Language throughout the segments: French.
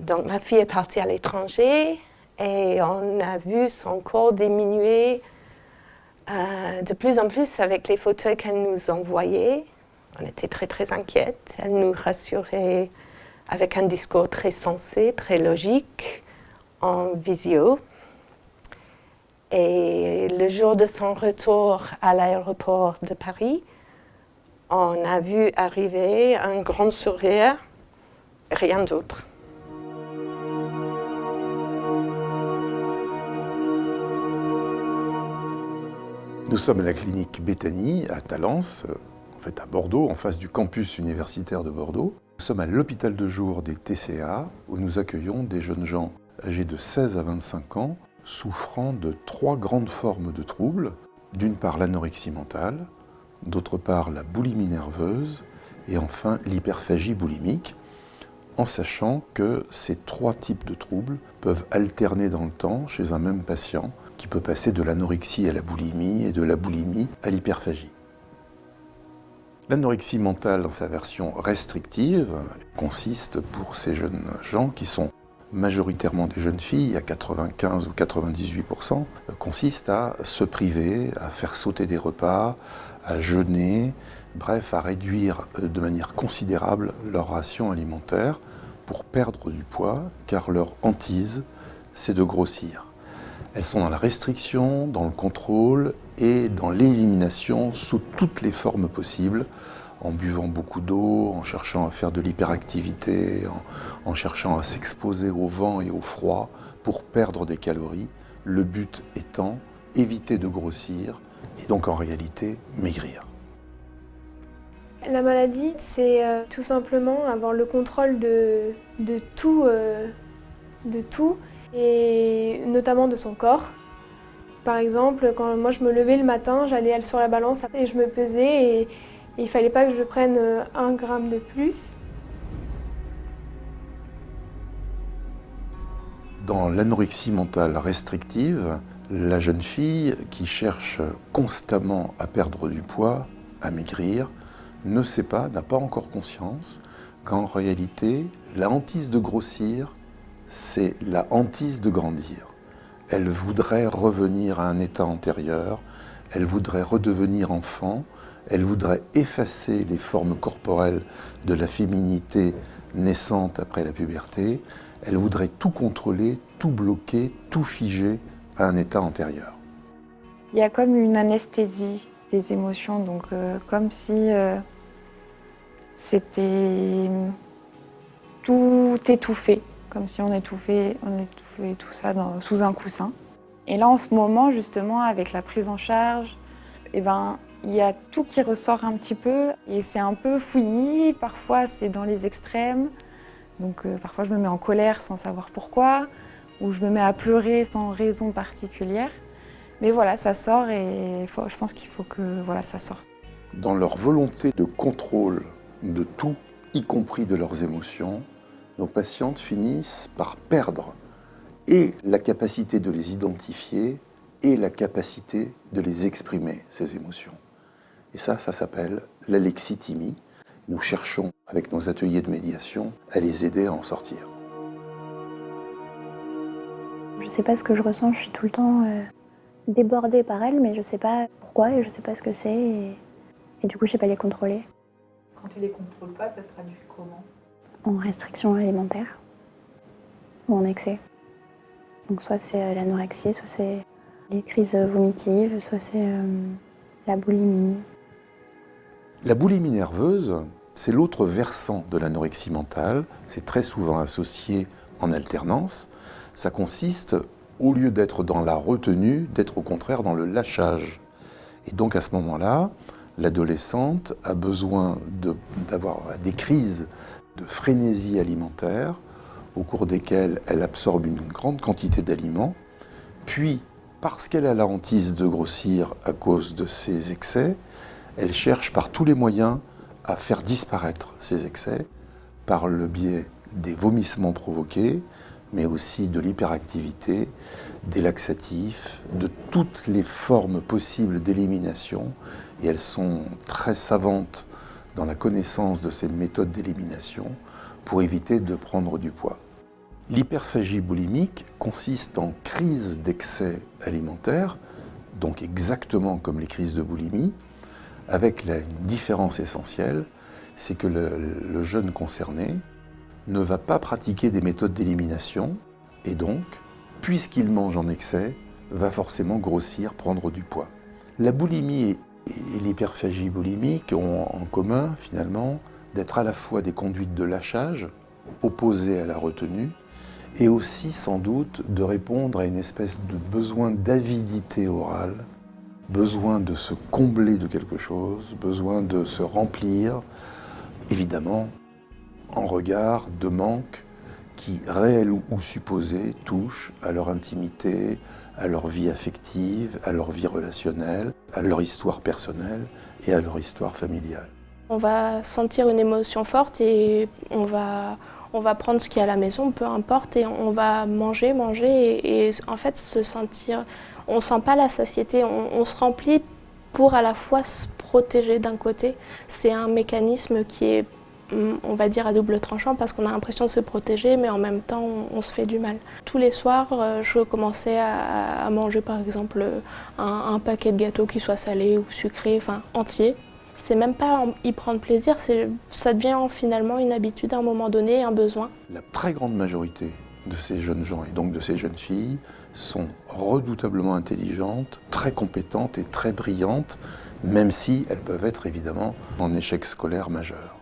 Donc ma fille est partie à l'étranger et on a vu son corps diminuer de plus en plus avec les photos qu'elle nous envoyait. On était très très inquiètes. Elle nous rassurait avec un discours très sensé, très logique, en visio. Et le jour de son retour à l'aéroport de Paris, on a vu arriver un grand sourire, rien d'autre. Nous sommes à la clinique Béthanie, à Talence, en fait à Bordeaux, en face du campus universitaire de Bordeaux. Nous sommes à l'hôpital de jour des TCA, où nous accueillons des jeunes gens âgés de 16 à 25 ans, souffrant de 3 grandes formes de troubles. D'une part l'anorexie mentale, d'autre part la boulimie nerveuse, et enfin l'hyperphagie boulimique, en sachant que ces 3 types de troubles peuvent alterner dans le temps chez un même patient, qui peut passer de l'anorexie à la boulimie et de la boulimie à l'hyperphagie. L'anorexie mentale, dans sa version restrictive, consiste pour ces jeunes gens qui sont majoritairement des jeunes filles, à 95 ou 98%, consiste à se priver, à faire sauter des repas, à jeûner, bref, à réduire de manière considérable leur ration alimentaire pour perdre du poids, car leur hantise, c'est de grossir. Elles sont dans la restriction, dans le contrôle et dans l'élimination sous toutes les formes possibles, en buvant beaucoup d'eau, en cherchant à faire de l'hyperactivité, en cherchant à s'exposer au vent et au froid pour perdre des calories, le but étant éviter de grossir et donc en réalité maigrir. La maladie, c'est tout simplement avoir le contrôle de tout, et notamment de son corps. Par exemple, quand moi je me levais le matin, j'allais sur la balance et je me pesais et il ne fallait pas que je prenne 1 gramme de plus. Dans l'anorexie mentale restrictive, la jeune fille qui cherche constamment à perdre du poids, à maigrir, ne sait pas, n'a pas encore conscience qu'en réalité, la hantise de grossir, c'est la hantise de grandir. Elle voudrait revenir à un état antérieur, elle voudrait redevenir enfant, elle voudrait effacer les formes corporelles de la féminité naissante après la puberté, elle voudrait tout contrôler, tout bloquer, tout figer à un état antérieur. Il y a comme une anesthésie des émotions, donc comme si c'était tout étouffé, comme si on étouffait tout ça sous un coussin. Et là, en ce moment, justement, avec la prise en charge, il y a tout qui ressort un petit peu et c'est un peu fouillis, parfois c'est dans les extrêmes. Donc parfois je me mets en colère sans savoir pourquoi, ou je me mets à pleurer sans raison particulière. Mais voilà, ça sort et je pense qu'il faut que ça sorte. Dans leur volonté de contrôle de tout, y compris de leurs émotions, nos patientes finissent par perdre et la capacité de les identifier et la capacité de les exprimer, ces émotions. Et ça s'appelle l'alexithymie. Nous cherchons, avec nos ateliers de médiation, à les aider à en sortir. Je ne sais pas ce que je ressens, je suis tout le temps débordée par elle, mais je ne sais pas pourquoi et je ne sais pas ce que c'est. Et du coup, je ne sais pas les contrôler. Quand tu ne les contrôles pas, ça se traduit comment? En restriction alimentaire ou en excès. Donc soit c'est l'anorexie, soit c'est les crises vomitives, soit c'est la boulimie. La boulimie nerveuse, c'est l'autre versant de l'anorexie mentale. C'est très souvent associé en alternance. Ça consiste, au lieu d'être dans la retenue, d'être au contraire dans le lâchage. Et donc à ce moment-là, l'adolescente a besoin d'avoir des crises de frénésie alimentaire au cours desquelles elle absorbe une grande quantité d'aliments, puis, parce qu'elle a la hantise de grossir à cause de ses excès, elle cherche par tous les moyens à faire disparaître ces excès par le biais des vomissements provoqués, mais aussi de l'hyperactivité, des laxatifs, de toutes les formes possibles d'élimination. Et elles sont très savantes dans la connaissance de ces méthodes d'élimination pour éviter de prendre du poids. L'hyperphagie boulimique consiste en crise d'excès alimentaire, donc exactement comme les crises de boulimie, avec une différence essentielle, c'est que le jeune concerné ne va pas pratiquer des méthodes d'élimination et donc, puisqu'il mange en excès, va forcément grossir, prendre du poids. La boulimie et l'hyperphagie boulimique ont en commun, finalement, d'être à la fois des conduites de lâchage, opposées à la retenue, et aussi, sans doute, de répondre à une espèce de besoin d'avidité orale, besoin de se combler de quelque chose, besoin de se remplir, évidemment, en regard de manque qui, réel ou supposé, touchent à leur intimité, à leur vie affective, à leur vie relationnelle, à leur histoire personnelle et à leur histoire familiale. On va sentir une émotion forte et on va prendre ce qu'il y a à la maison, peu importe, et on va manger, et en fait se sentir, on ne sent pas la satiété, on se remplit pour à la fois se protéger d'un côté. C'est un mécanisme qui est, on va dire, à double tranchant parce qu'on a l'impression de se protéger, mais en même temps on se fait du mal. Tous les soirs, je commençais à manger par exemple un paquet de gâteaux qui soit salé ou sucré, enfin entier. C'est même pas y prendre plaisir, ça devient finalement une habitude à un moment donné, un besoin. La très grande majorité de ces jeunes gens et donc de ces jeunes filles sont redoutablement intelligentes, très compétentes et très brillantes, même si elles peuvent être évidemment en échec scolaire majeur.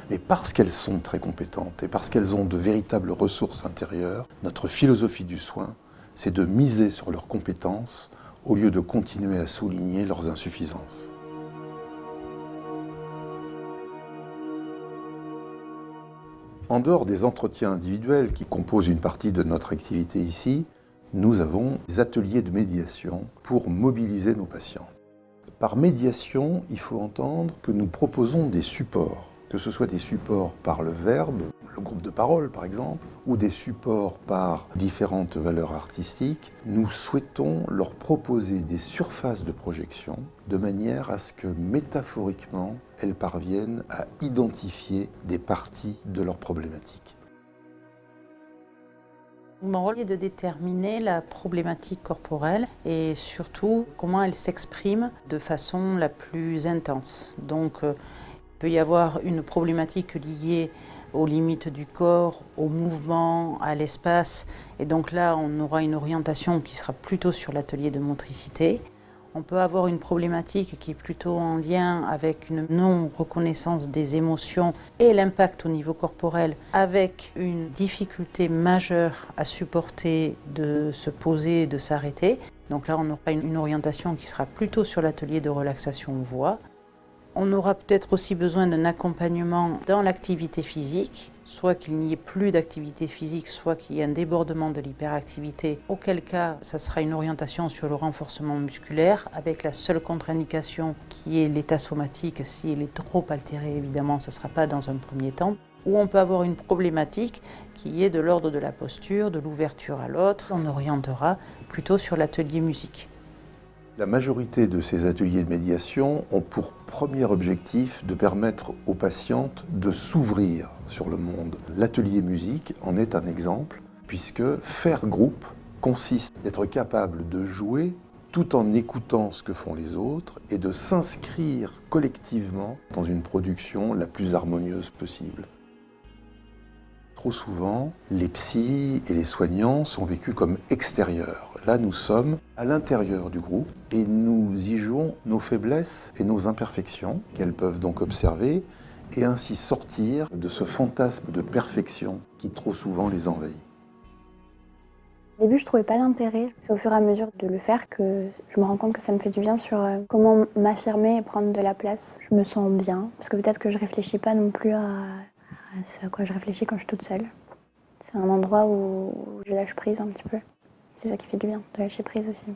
Mais parce qu'elles sont très compétentes et parce qu'elles ont de véritables ressources intérieures, notre philosophie du soin, c'est de miser sur leurs compétences au lieu de continuer à souligner leurs insuffisances. En dehors des entretiens individuels qui composent une partie de notre activité ici, nous avons des ateliers de médiation pour mobiliser nos patients. Par médiation, il faut entendre que nous proposons des supports, que ce soit des supports par le verbe, le groupe de parole par exemple, ou des supports par différentes valeurs artistiques. Nous souhaitons leur proposer des surfaces de projection de manière à ce que métaphoriquement, elles parviennent à identifier des parties de leur problématique. Mon rôle est de déterminer la problématique corporelle et surtout comment elle s'exprime de façon la plus intense. Donc, il peut y avoir une problématique liée aux limites du corps, au mouvement, à l'espace. Et donc là, on aura une orientation qui sera plutôt sur l'atelier de motricité. On peut avoir une problématique qui est plutôt en lien avec une non-reconnaissance des émotions et l'impact au niveau corporel, avec une difficulté majeure à supporter de se poser et de s'arrêter. Donc là, on aura une orientation qui sera plutôt sur l'atelier de relaxation voix. On aura peut-être aussi besoin d'un accompagnement dans l'activité physique, soit qu'il n'y ait plus d'activité physique, soit qu'il y ait un débordement de l'hyperactivité, auquel cas, ça sera une orientation sur le renforcement musculaire, avec la seule contre-indication qui est l'état somatique. S'il est trop altéré, évidemment, ce ne sera pas dans un premier temps. Ou on peut avoir une problématique qui est de l'ordre de la posture, de l'ouverture à l'autre. On orientera plutôt sur l'atelier musique. La majorité de ces ateliers de médiation ont pour premier objectif de permettre aux patientes de s'ouvrir sur le monde. L'atelier musique en est un exemple, puisque faire groupe consiste à être capable de jouer tout en écoutant ce que font les autres et de s'inscrire collectivement dans une production la plus harmonieuse possible. Trop souvent, les psys et les soignants sont vécus comme extérieurs. Là, nous sommes à l'intérieur du groupe et nous y jouons nos faiblesses et nos imperfections qu'elles peuvent donc observer et ainsi sortir de ce fantasme de perfection qui trop souvent les envahit. Au début, je ne trouvais pas l'intérêt. C'est au fur et à mesure de le faire que je me rends compte que ça me fait du bien sur comment m'affirmer et prendre de la place. Je me sens bien, parce que peut-être que je ne réfléchis pas non plus à ce à quoi je réfléchis quand je suis toute seule. C'est un endroit où je lâche prise un petit peu. C'est ça qui fait du bien, de lâcher prise aussi.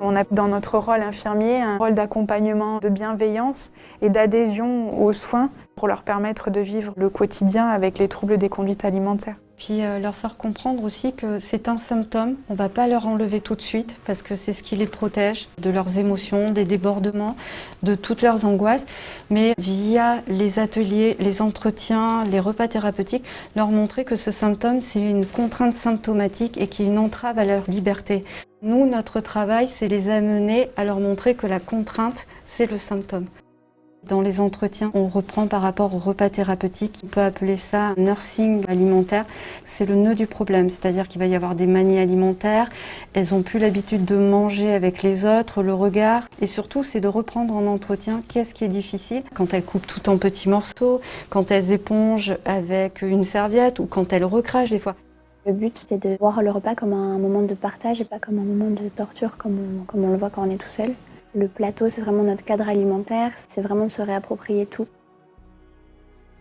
On a dans notre rôle infirmier un rôle d'accompagnement, de bienveillance et d'adhésion aux soins pour leur permettre de vivre le quotidien avec les troubles des conduites alimentaires. Puis leur faire comprendre aussi que c'est un symptôme, on ne va pas leur enlever tout de suite parce que c'est ce qui les protège de leurs émotions, des débordements, de toutes leurs angoisses. Mais via les ateliers, les entretiens, les repas thérapeutiques, leur montrer que ce symptôme, c'est une contrainte symptomatique et qui est une entrave à leur liberté. Nous, notre travail, c'est les amener à leur montrer que la contrainte, c'est le symptôme. Dans les entretiens, on reprend par rapport au repas thérapeutique. On peut appeler ça nursing alimentaire. C'est le nœud du problème, c'est-à-dire qu'il va y avoir des manies alimentaires. Elles n'ont plus l'habitude de manger avec les autres, le regard. Et surtout, c'est de reprendre en entretien qu'est-ce qui est difficile. Quand elles coupent tout en petits morceaux, quand elles épongent avec une serviette ou quand elles recrachent des fois. Le but, c'était de voir le repas comme un moment de partage et pas comme un moment de torture comme on le voit quand on est tout seul. Le plateau, c'est vraiment notre cadre alimentaire, c'est vraiment de se réapproprier tout.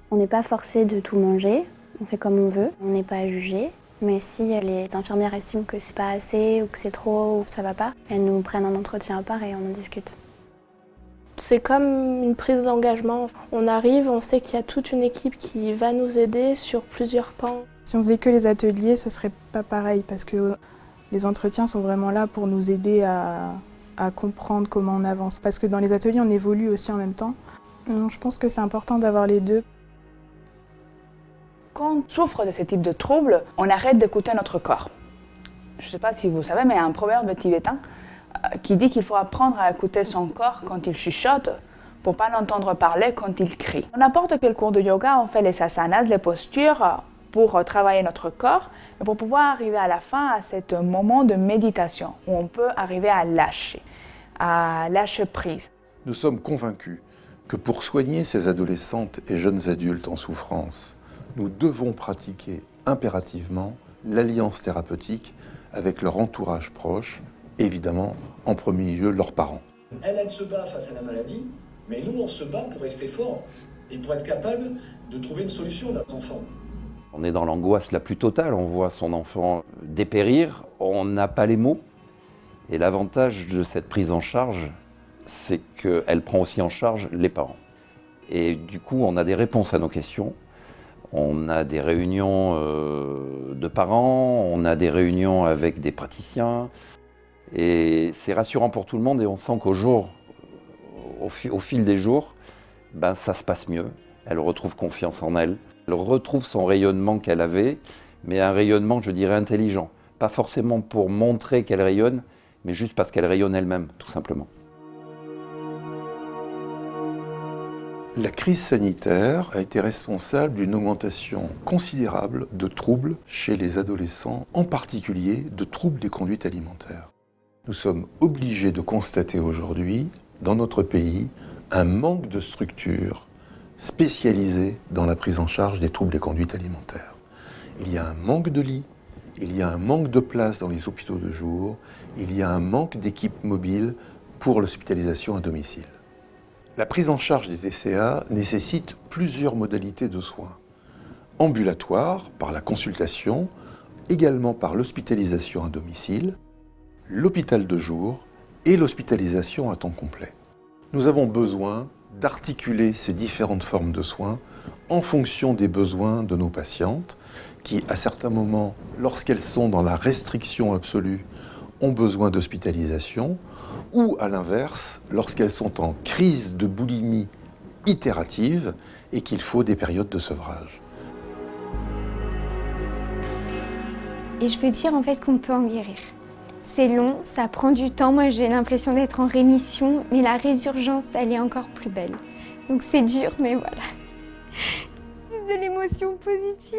On n'est pas forcé de tout manger, on fait comme on veut, on n'est pas jugé. Mais si les infirmières estiment que c'est pas assez ou que c'est trop ou que ça va pas, elles nous prennent un entretien à part et on en discute. C'est comme une prise d'engagement. On arrive, on sait qu'il y a toute une équipe qui va nous aider sur plusieurs pans. Si on faisait que les ateliers, ce serait pas pareil parce que les entretiens sont vraiment là pour nous aider à comprendre comment on avance. Parce que dans les ateliers, on évolue aussi en même temps. Je pense que c'est important d'avoir les deux. Quand on souffre de ce type de troubles, on arrête d'écouter notre corps. Je ne sais pas si vous savez, mais il y a un proverbe tibétain qui dit qu'il faut apprendre à écouter son corps quand il chuchote pour ne pas l'entendre parler quand il crie. Dans n'importe quel cours de yoga, on fait les asanas, les postures pour travailler notre corps et pour pouvoir arriver à la fin à ce moment de méditation où on peut arriver à lâcher prise. Nous sommes convaincus que pour soigner ces adolescentes et jeunes adultes en souffrance, nous devons pratiquer impérativement l'alliance thérapeutique avec leur entourage proche, évidemment en premier lieu leurs parents. Elle se bat face à la maladie, mais nous on se bat pour rester forts et pour être capable de trouver une solution à nos enfants. On est dans l'angoisse la plus totale, on voit son enfant dépérir, on n'a pas les mots. Et l'avantage de cette prise en charge, c'est qu'elle prend aussi en charge les parents. Et du coup, on a des réponses à nos questions. On a des réunions de parents, on a des réunions avec des praticiens. Et c'est rassurant pour tout le monde et on sent au fil des jours, ça se passe mieux. Elle retrouve confiance en elle. Elle retrouve son rayonnement qu'elle avait, mais un rayonnement, je dirais, intelligent. Pas forcément pour montrer qu'elle rayonne, mais juste parce qu'elle rayonne elle-même, tout simplement. La crise sanitaire a été responsable d'une augmentation considérable de troubles chez les adolescents, en particulier de troubles des conduites alimentaires. Nous sommes obligés de constater aujourd'hui, dans notre pays, un manque de structures spécialisées dans la prise en charge des troubles des conduites alimentaires. Il y a un manque de lits, il y a un manque de places dans les hôpitaux de jour, il y a un manque d'équipes mobiles pour l'hospitalisation à domicile. La prise en charge des TCA nécessite plusieurs modalités de soins. Ambulatoire, par la consultation, également par l'hospitalisation à domicile, l'hôpital de jour et l'hospitalisation à temps complet. Nous avons besoin d'articuler ces différentes formes de soins en fonction des besoins de nos patientes qui, à certains moments, lorsqu'elles sont dans la restriction absolue, ont besoin d'hospitalisation, ou à l'inverse, lorsqu'elles sont en crise de boulimie itérative et qu'il faut des périodes de sevrage. Et je veux dire en fait qu'on peut en guérir. C'est long, ça prend du temps, moi j'ai l'impression d'être en rémission, mais la résurgence, elle est encore plus belle. Donc c'est dur, mais voilà. Juste de l'émotion positive.